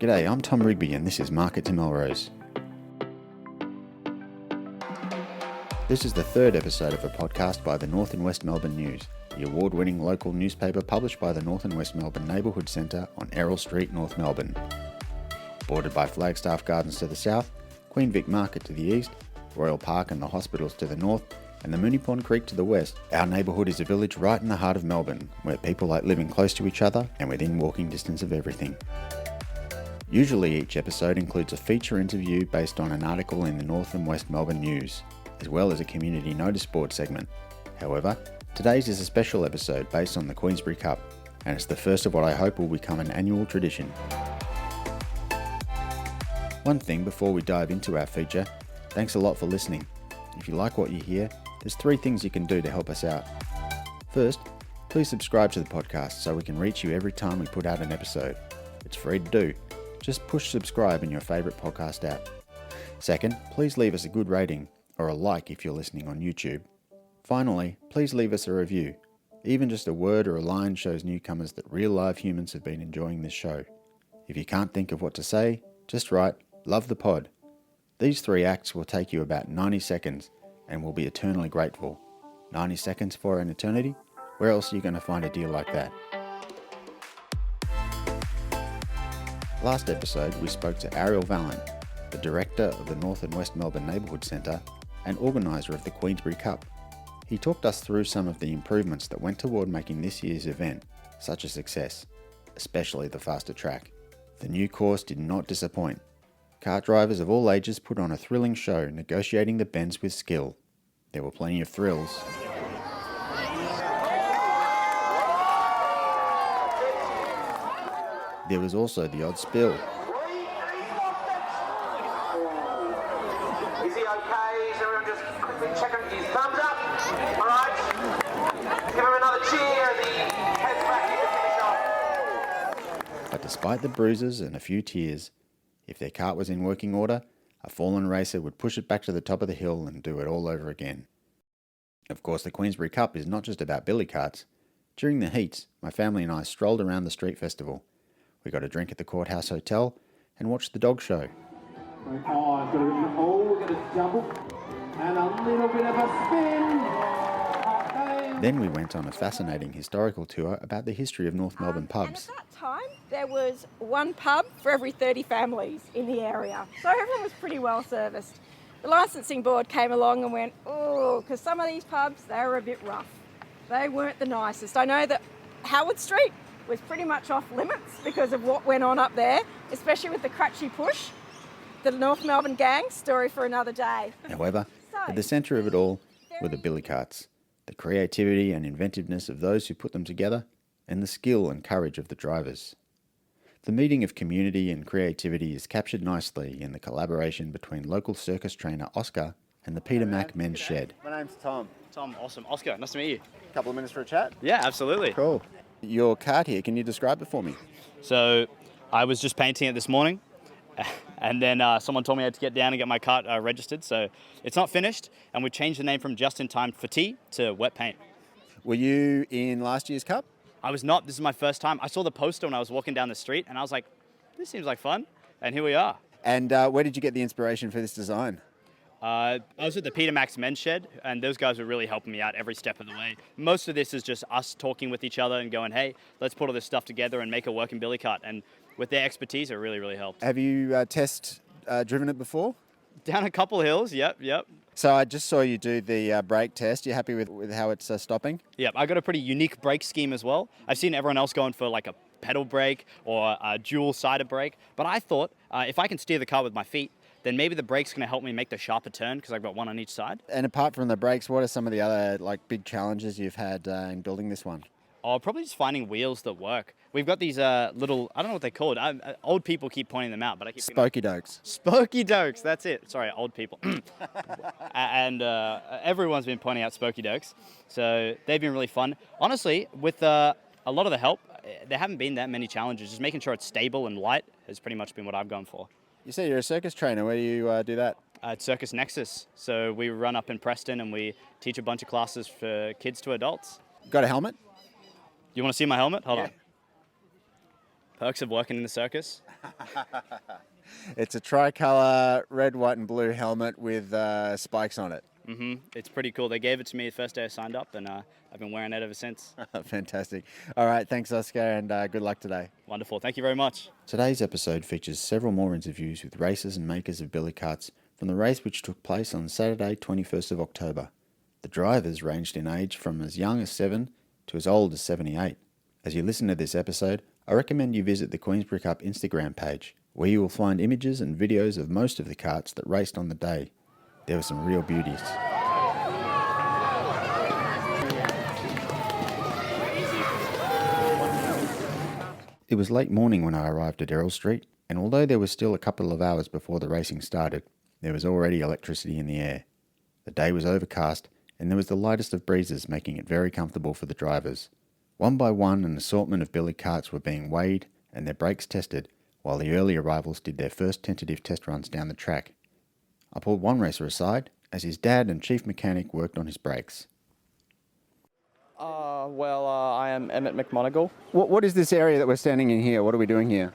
G'day, I'm Tom Rigby and this is Market to Melrose. This is the third episode of a podcast by the North and West Melbourne News, the award-winning local newspaper published by the North and West Melbourne Neighbourhood Centre on Errol Street, North Melbourne. Bordered by Flagstaff Gardens to the south, Queen Vic Market to the east, Royal Park and the hospitals to the north, and the Moonee Pond Creek to the west, our neighbourhood is a village right in the heart of Melbourne, where people like living close to each other and within walking distance of everything. Usually each episode includes a feature interview based on an article in the North and West Melbourne News, as well as a community notice board segment. However, today's is a special episode based on the Queensberry Cup, and it's the first of what I hope will become an annual tradition. One thing before we dive into our feature, thanks a lot for listening. If you like what you hear, there's 3 things you can do to help us out. First, please subscribe to the podcast so we can reach you every time we put out an episode. It's free to do. Just push subscribe in your favourite podcast app. Second, please leave us a good rating, or a like if you're listening on YouTube. Finally, please leave us a review. Even just a word or a line shows newcomers that real live humans have been enjoying this show. If you can't think of what to say, just write, "Love the pod." These 3 acts will take you about 90 seconds and we'll be eternally grateful. 90 seconds for an eternity? Where else are you going to find a deal like that? Last episode, we spoke to Ariel Valent, the director of the North and West Melbourne Neighbourhood Centre and organiser of the Queensberry Cup. He talked us through some of the improvements that went toward making this year's event such a success, especially the faster track. The new course did not disappoint. Kart drivers of all ages put on a thrilling show negotiating the bends with skill. There were plenty of thrills. There was also the odd spill. Is he okay? Is everyone just quickly checking his thumbs up? All right. Give him another cheer as he heads back in to finish off. But despite the bruises and a few tears, if their kart was in working order, a fallen racer would push it back to the top of the hill and do it all over again. Of course, the Queensberry Cup is not just about billy carts. During the heats, my family and I strolled around the street festival. We got a drink at the Courthouse Hotel and watched the dog show. We've got a double and a little bit of a spin. Then we went on a fascinating historical tour about the history of North Melbourne pubs. And at that time, there was one pub for every 30 families in the area. So everyone was pretty well serviced. The licensing board came along and went, oh, because some of these pubs, they were a bit rough. They weren't the nicest. I know that Howard Street was pretty much off limits because of what went on up there, especially with the Crutchy Push. The North Melbourne gang, story for another day. However, at the centre of it all were the billy carts, the creativity and inventiveness of those who put them together, and the skill and courage of the drivers. The meeting of community and creativity is captured nicely in the collaboration between local circus trainer Oscar and the Peter Mac Men's Shed. My name's Tom. Tom, awesome. Oscar, nice to meet you. A couple of minutes for a chat? Yeah, absolutely. Cool. Your kart here, can you describe it for me? So I was just painting it this morning, and then someone told me I had to get down and get my kart registered. So it's not finished, and we changed the name from Just in Time for Tea to Wet Paint. Were you in last year's Cup? I was not. This is my first time. I saw the poster when I was walking down the street, and I was like, this seems like fun. And here we are. And where did you get the inspiration for this design? I was at the Peter Mac's Men's Shed, and those guys were really helping me out every step of the way. Most of this is just us talking with each other and going, hey, let's put all this stuff together and make a working billy cart. And with their expertise, it really, really helped. Have you driven it before? Down a couple hills, yep. So I just saw you do the brake test. You happy with how it's stopping? Yep, I got a pretty unique brake scheme as well. I've seen everyone else going for like a pedal brake or a dual-sided brake, but I thought if I can steer the car with my feet, then maybe the brake's going to help me make the sharper turn because I've got one on each side. And apart from the brakes, what are some of the other big challenges you've had in building this one? Oh, probably just finding wheels that work. We've got these little, I don't know what they're called. Old people keep pointing them out, but I keep... Spokey dokes. Spokey dokes, that's it. Sorry, old people. And everyone's been pointing out spokey dokes. So they've been really fun. Honestly, with a lot of the help, there haven't been that many challenges. Just making sure it's stable and light has pretty much been what I've gone for. You say you're a circus trainer. Where do you do that? At Circus Nexus. So we run up in Preston and we teach a bunch of classes for kids to adults. Got a helmet? You want to see my helmet? Hold on. Perks of working in the circus. It's a tricolour red, white and blue helmet with spikes on it. It's pretty cool. They gave it to me the first day I signed up, and I've been wearing it ever since. Fantastic. All right, thanks, Oscar, and good luck today. Wonderful. Thank you very much. Today's episode features several more interviews with racers and makers of billy carts from the race which took place on Saturday, 21st of October. The drivers ranged in age from as young as 7 to as old as 78. As you listen to this episode, I recommend you visit the Queensberry Cup Instagram page, where you will find images and videos of most of the carts that raced on the day. There were some real beauties. It was late morning when I arrived at Errol Street, and although there was still a couple of hours before the racing started, there was already electricity in the air. The day was overcast, and there was the lightest of breezes, making it very comfortable for the drivers. One by one, an assortment of billy carts were being weighed and their brakes tested, while the early arrivals did their first tentative test runs down the track. I pulled one racer aside as his dad and chief mechanic worked on his brakes. I am Emmett McMonagle. What is this area that we're standing in here? What are we doing here?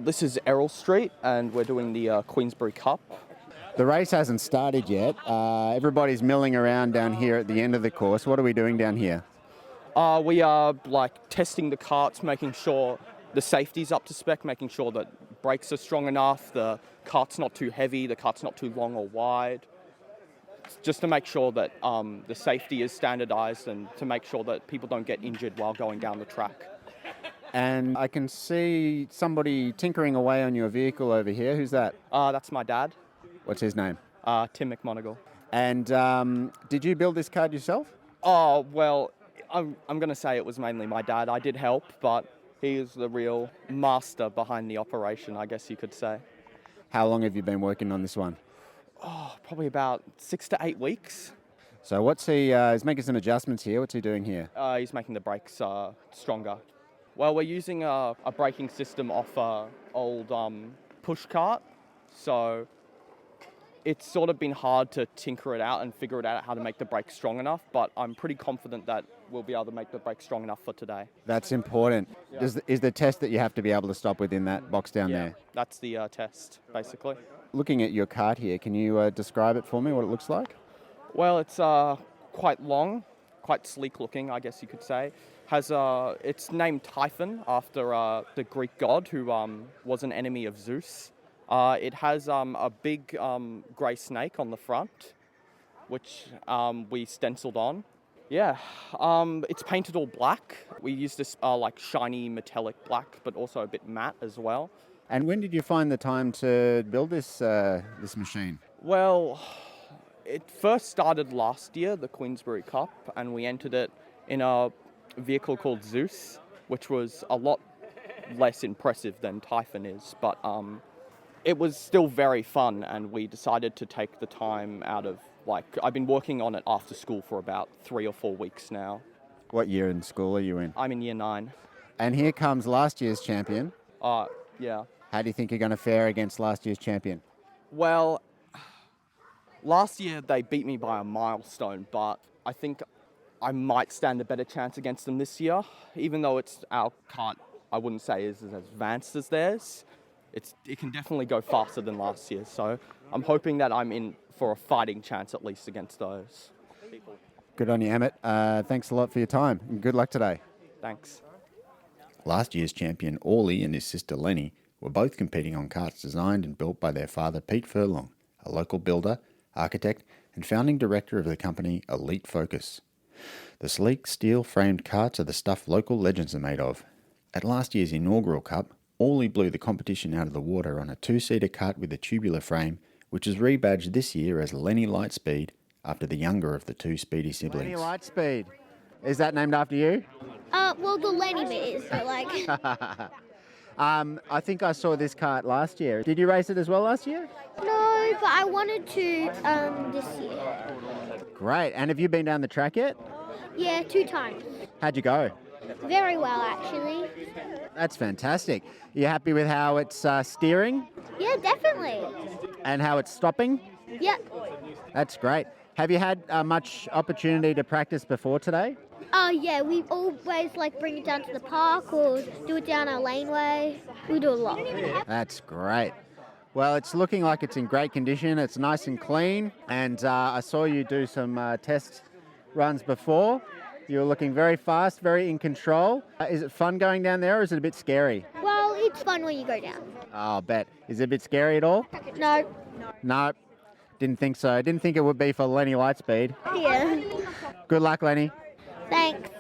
This is Errol Street, and we're doing the Queensberry Cup. The race hasn't started yet. Everybody's milling around down here at the end of the course. What are we doing down here? We are testing the carts, making sure the safety's up to spec, making sure that brakes are strong enough, the cart's not too heavy, the cart's not too long or wide. Just to make sure that the safety is standardised and to make sure that people don't get injured while going down the track. And I can see somebody tinkering away on your vehicle over here. Who's that? That's my dad, What's his name? Tim McMonagle. And did you build this cart yourself? I'm going to say it was mainly my dad. I did help, but he is the real master behind the operation, I guess you could say. How long have you been working on this one? Probably about 6 to 8 weeks. So what's he's making some adjustments here. What's he doing here? He's making the brakes stronger. Well, we're using a braking system off an old push cart, so it's sort of been hard to tinker it out and figure it out how to make the brakes strong enough, but I'm pretty confident that we'll be able to make the brakes strong enough for today. That's important. Yeah. Is the test that you have to be able to stop within that box down there? That's the test, basically. Looking at your cart here, can you describe it for me, what it looks like? Well, it's quite long, quite sleek looking, I guess you could say. It's named Typhon after the Greek god who was an enemy of Zeus. It has a big grey snake on the front, which we stenciled on. Yeah, it's painted all black. We used this shiny metallic black, but also a bit matte as well. And when did you find the time to build this machine? Well, it first started last year, the Queensberry Cup, and we entered it in a vehicle called Zeus, which was a lot less impressive than Typhon is, but it was still very fun, and we decided to take the time out of, I've been working on it after school for about 3 or 4 weeks now. What year in school are you in? I'm in year 9. And here comes last year's champion. Yeah. How do you think you're going to fare against last year's champion? Well, last year they beat me by a milestone, but I think I might stand a better chance against them this year, even though our cart, I wouldn't say is as advanced as theirs. It can definitely go faster than last year, so I'm hoping that I'm in for a fighting chance at least against those people. Good on you, Emmett. Thanks a lot for your time, and good luck today. Thanks. Last year's champion, Orly, and his sister Lenny were both competing on carts designed and built by their father, Pete Furlong, a local builder, architect, and founding director of the company Elite Focus. The sleek, steel-framed carts are the stuff local legends are made of. At last year's inaugural cup, Orly blew the competition out of the water on a 2-seater cart with a tubular frame, which is rebadged this year as Lenny Lightspeed, after the younger of the 2 speedy siblings. Lenny Lightspeed. Is that named after you? The Lenny bit is, but I think I saw this cart last year. Did you race it as well last year? No, but I wanted to this year. Great. And have you been down the track yet? Yeah, 2 times. How'd you go? Very well, actually. That's fantastic. Are you happy with how it's steering? Yeah, definitely. And how it's stopping? Yep. That's great. Have you had much opportunity to practice before today? Oh yeah, we always like bring it down to the park or do it down our laneway. We do a lot. That's great. Well, it's looking like it's in great condition. It's nice and clean. And I saw you do some test runs before. You were looking very fast, very in control. Is it fun going down there or is it a bit scary? Well, it's fun when you go down. Oh, I bet. Is it a bit scary at all? No. No, didn't think so. Didn't think it would be for Lenny Lightspeed. Yeah. Good luck, Lenny. Thanks.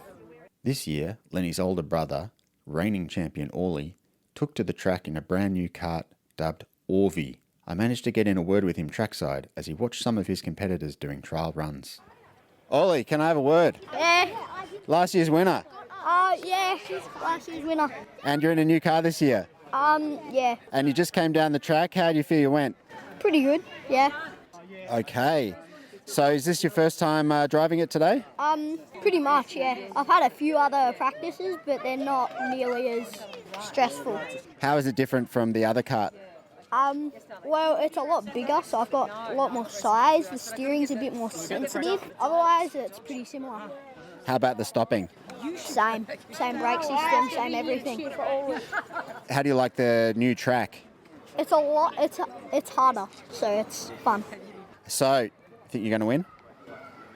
This year, Lenny's older brother, reigning champion Orly, took to the track in a brand new kart dubbed Orvi. I managed to get in a word with him trackside as he watched some of his competitors doing trial runs. Orly, can I have a word? Yeah. Last year's winner. Yeah, she's last year's winner. And you're in a new car this year. Yeah. And you just came down the track. How do you feel you went? Pretty good. Yeah. Okay. So is this your first time driving it today? Pretty much, yeah. I've had a few other practices, but they're not nearly as stressful. How is it different from the other kart? Well, it's a lot bigger, so I've got a lot more size. The steering's a bit more sensitive. Otherwise, it's pretty similar. How about the stopping? Same brake system, same everything. How do you like the new track? It's a lot. It's harder, so it's fun. So, you think you're going to win?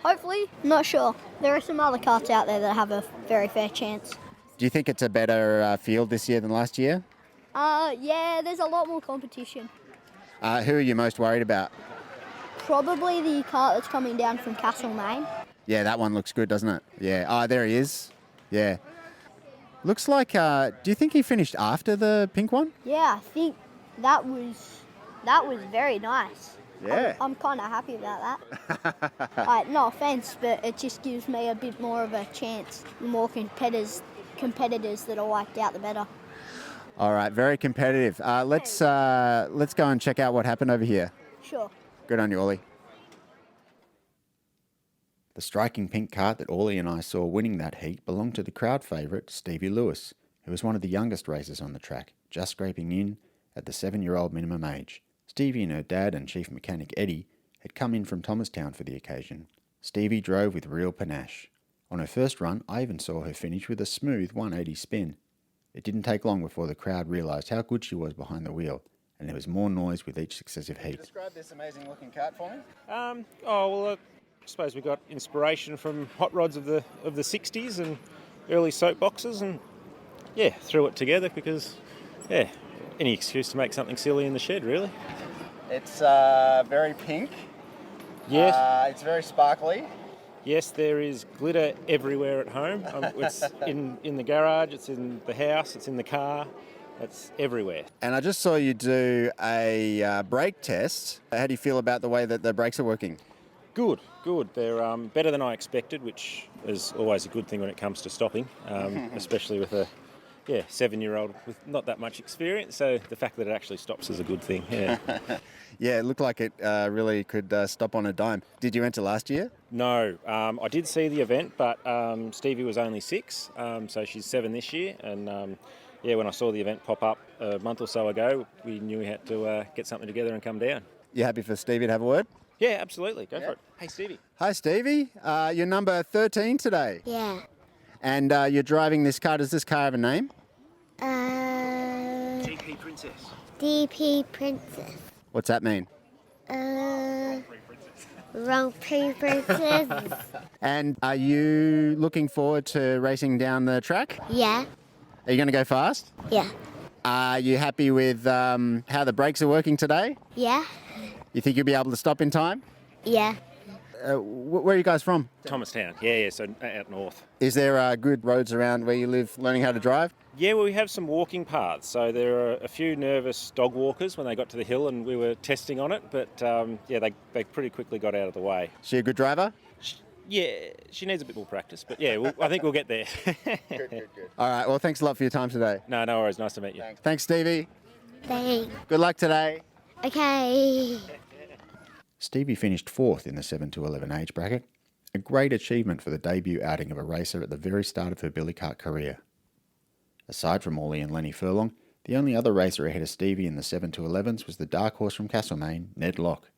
Hopefully, not sure. There are some other karts out there that have a very fair chance. Do you think it's a better field this year than last year? Yeah, there's a lot more competition. Who are you most worried about? Probably the kart that's coming down from Castlemaine. Yeah, that one looks good, doesn't it? Yeah. Oh, there he is. Yeah. Looks like, do you think he finished after the pink one? Yeah, I think that was very nice. Yeah. I'm kind of happy about that. No offence, but it just gives me a bit more of a chance. The more competitors that are wiped out, the better. All right, very competitive. Let's go and check out what happened over here. Sure. Good on you, Ollie. The striking pink kart that Orly and I saw winning that heat belonged to the crowd favourite Stevie Lewis, who was one of the youngest racers on the track, just scraping in at the 7-year-old minimum age. Stevie and her dad and chief mechanic Eddie had come in from Thomastown for the occasion. Stevie drove with real panache. On her first run, I even saw her finish with a smooth 180 spin. It didn't take long before the crowd realised how good she was behind the wheel, and there was more noise with each successive heat. Describe this amazing looking kart for me. I suppose we got inspiration from hot rods of the 60s and early soap boxes, and yeah, threw it together because any excuse to make something silly in the shed, really. It's very pink. Yes. It's very sparkly. Yes, there is glitter everywhere at home. It's in the garage, it's in the house, it's in the car, it's everywhere. And I just saw you do a brake test. How do you feel about the way that the brakes are working? Good. They're better than I expected, which is always a good thing when it comes to stopping, especially with a 7-year-old with not that much experience. So the fact that it actually stops is a good thing. Yeah. Yeah, it looked like it really could stop on a dime. Did you enter last year? No, I did see the event, but Stevie was only 6, so she's 7 this year. And when I saw the event pop up a month or so ago, we knew we had to get something together and come down. You happy for Stevie to have a word? Yeah, absolutely. Go for it. Hey, Stevie. Hi, Stevie. You're number 13 today. Yeah. And you're driving this car. Does this car have a name? DP Princess. DP Princess. What's that mean? Grand Prix Princess. And are you looking forward to racing down the track? Yeah. Are you going to go fast? Yeah. Are you happy with how the brakes are working today? Yeah. You think you'll be able to stop in time? Yeah. Where are you guys from? Thomastown. Yeah, so out north. Is there good roads around where you live learning how to drive? Yeah, well, we have some walking paths. So there are a few nervous dog walkers when they got to the hill and we were testing on it. But they pretty quickly got out of the way. Is she a good driver? Yeah, she needs a bit more practice. But yeah, I think we'll get there. Good. All right, well, thanks a lot for your time today. No worries. Nice to meet you. Thanks, Stevie. Thanks. Good luck today. Okay. Stevie finished 4th in the 7 to 11 age bracket, a great achievement for the debut outing of a racer at the very start of her billy cart career. Aside from Orly and Lenny Furlong, the only other racer ahead of Stevie in the 7 to 11s was the dark horse from Castlemaine, Ned Locke.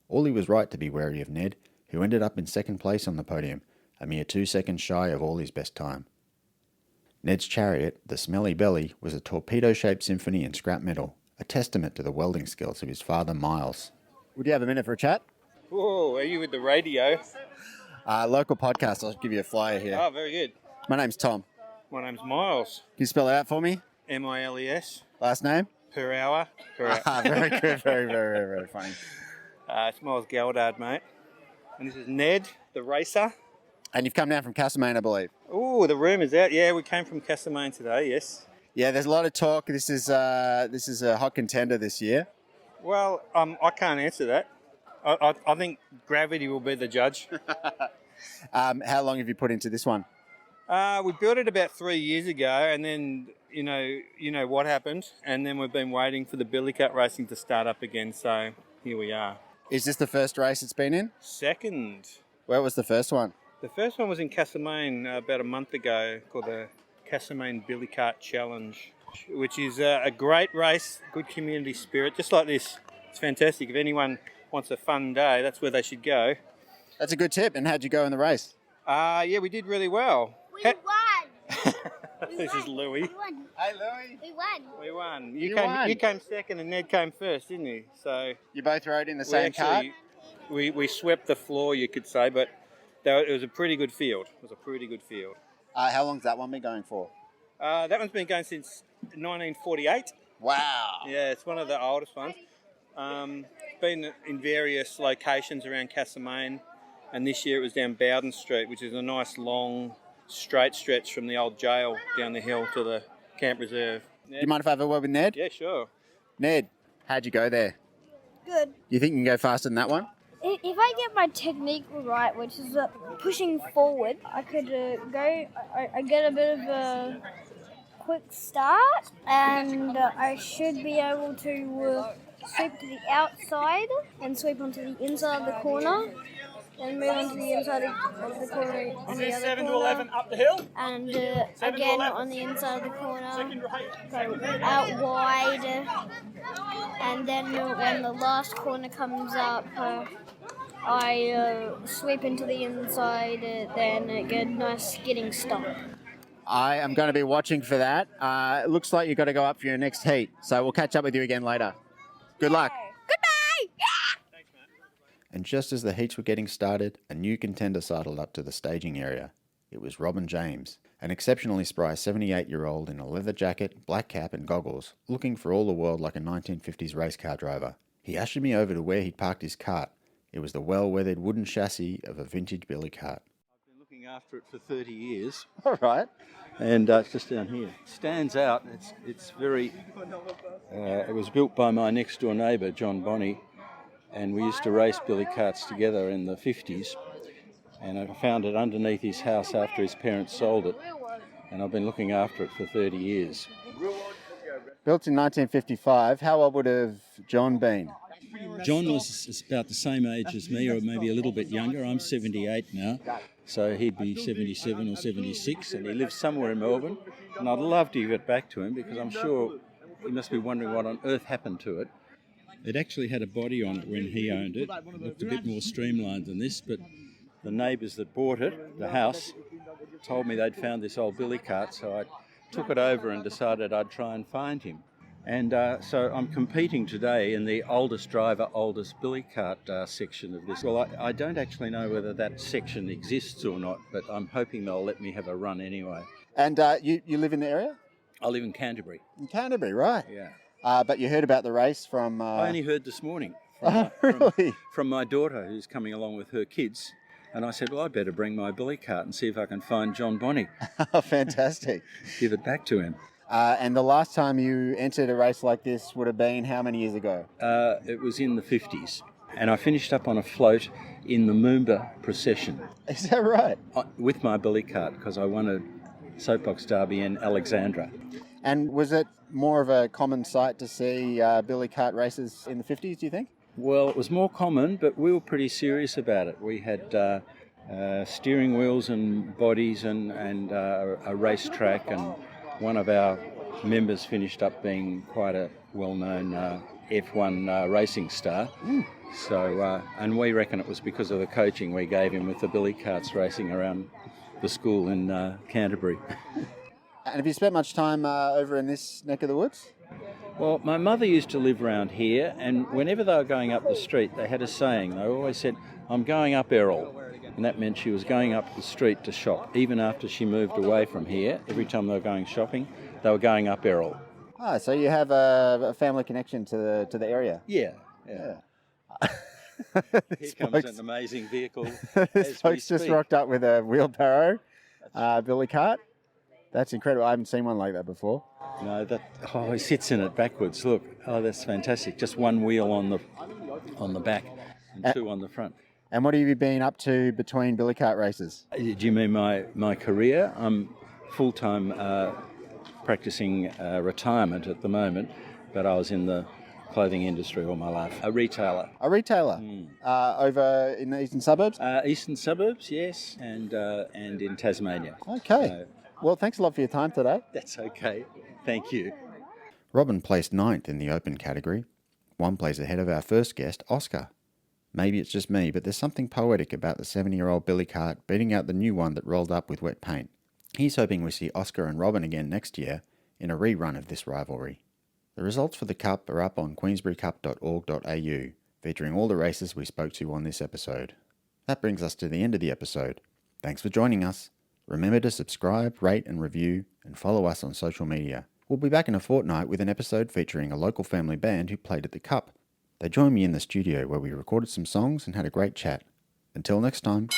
Orly was right to be wary of Ned, who ended up in 2nd place on the podium, a mere 2 seconds shy of Orley's best time. Ned's chariot, the Smelly Belly, was a torpedo-shaped symphony in scrap metal, a testament to the welding skills of his father Miles. Would you have a minute for a chat? Whoa, are you with the radio? Local podcast, I'll give you a flyer here. Oh, very good. My name's Tom. My name's Miles. Can you spell it out for me? Miles. Last name? Per hour. Very good, very funny. It's Miles Galdard, mate. And this is Ned, the racer. And you've come down from Castlemaine, I believe. Oh, the rumour's out. Yeah, we came from Castlemaine today, yes. Yeah, there's a lot of talk. This is a hot contender this year. Well, I can't answer that. I think gravity will be the judge. How long have you put into this one? We built it about 3 years ago, and then you know what happened, and then we've been waiting for the billy cut racing to start up again. So here we are. Is this the first race it's been in? Second. Where was the first one? The first one was in Castlemaine about a month ago, called the Castlemaine Billy Cart Challenge, which is a great race, good community spirit, just like this. It's fantastic. If anyone wants a fun day, that's where they should go. That's a good tip. And how'd you go in the race? Yeah, we did really well. We won. This is Louis. We won. Hey, Louis. We won. We won. You won. You came second and Ned came first, didn't you? So You both rode in the same cart? We swept the floor, you could say, but it was a pretty good field. How long's that one been going for? That one's been going since 1948. Wow. Yeah, it's one of the oldest ones. Been in various locations around Castlemaine, and this year it was down Bowden Street, which is a nice long straight stretch from the old jail down the hill to the camp reserve. Do you mind if I have a word with Ned? Yeah, sure. Ned, how'd you go there? Good. You think you can go faster than that one? If I get my technique right, which is pushing forward, I could I get a bit of a quick start, and I should be able to sweep to the outside and sweep onto the inside of the corner, then move onto the inside of the corner on the other 7 to corner, 11 up the hill. and again on the inside of the corner, go out wide, and then when the last corner comes up, I sweep into the inside, then get a nice skidding stop. I am going to be watching for that. It looks like you've got to go up for your next heat, so we'll catch up with you again later. Good luck. Goodbye! And just as the heats were getting started, a new contender sidled up to the staging area. It was Robin James, an exceptionally spry 78-year-old in a leather jacket, black cap and goggles, looking for all the world like a 1950s race car driver. He ushered me over to where he'd parked his cart. It was the well-weathered wooden chassis of a vintage billy cart. I've been looking after it for 30 years. All right. And it's just down here. It stands out. It's very... it was built by my next-door neighbour, John Bonney, and we used to race billy carts together in the 50s. And I found it underneath his house after his parents sold it. And I've been looking after it for 30 years. Built in 1955, how old would have John been? John was about the same age as me, or maybe a little bit younger. I'm 78 now, so he'd be 77 or 76, and he lives somewhere in Melbourne. And I'd love to give it back to him, because I'm sure he must be wondering what on earth happened to it. It actually had a body on it when he owned it. It looked a bit more streamlined than this, but the neighbours that bought it, the house, told me they'd found this old billy cart, so I took it over and decided I'd try and find him. And so I'm competing today in the oldest driver, oldest billy cart section of this. Well, I don't actually know whether that section exists or not, but I'm hoping they'll let me have a run anyway. And you live in the area? I live in Canterbury. In Canterbury, right. Yeah. But you heard about the race from... I only heard this morning from my daughter, who's coming along with her kids. And I said, well, I'd better bring my billy cart and see if I can find John Bonney. Fantastic. Give it back to him. And the last time you entered a race like this would have been how many years ago? It was in the 50s. And I finished up on a float in the Moomba procession. Is that right? With my billy cart, because I won a soapbox derby in Alexandra. And was it more of a common sight to see billy cart races in the 50s, do you think? Well, it was more common, but we were pretty serious about it. We had steering wheels and bodies and a racetrack, and one of our members finished up being quite a well-known F1 racing star. So, and we reckon it was because of the coaching we gave him with the billy carts racing around the school in Canterbury. And have you spent much time over in this neck of the woods? Well, my mother used to live around here, and whenever they were going up the street, they had a saying. They always said, "I'm going up Errol." And that meant she was going up the street to shop. Even after she moved away from here, every time they were going shopping, they were going up Errol. Ah, so you have a family connection to the area. Yeah. Here comes an amazing vehicle. This bloke's just rocked up with a wheelbarrow, billy cart. That's incredible. I haven't seen one like that before. No, he sits in it backwards. Look, that's fantastic. Just one wheel on the back and two on the front. And what have you been up to between billy cart races? Do you mean my career? I'm full-time practicing retirement at the moment, but I was in the clothing industry all my life. A retailer. A retailer? Over in the eastern suburbs? Eastern suburbs, yes, and in Tasmania. Okay. Well, thanks a lot for your time today. That's okay. Thank you. Robin placed 9th in the open category, 1 place ahead of our first guest, Oscar. Maybe it's just me, but there's something poetic about the 7-year-old billy cart beating out the new one that rolled up with wet paint. He's hoping we see Oscar and Robin again next year in a rerun of this rivalry. The results for the Cup are up on queensberrycup.org.au, featuring all the races we spoke to on this episode. That brings us to the end of the episode. Thanks for joining us. Remember to subscribe, rate and review, and follow us on social media. We'll be back in a fortnight with an episode featuring a local family band who played at the Cup. They joined me in the studio where we recorded some songs and had a great chat. Until next time.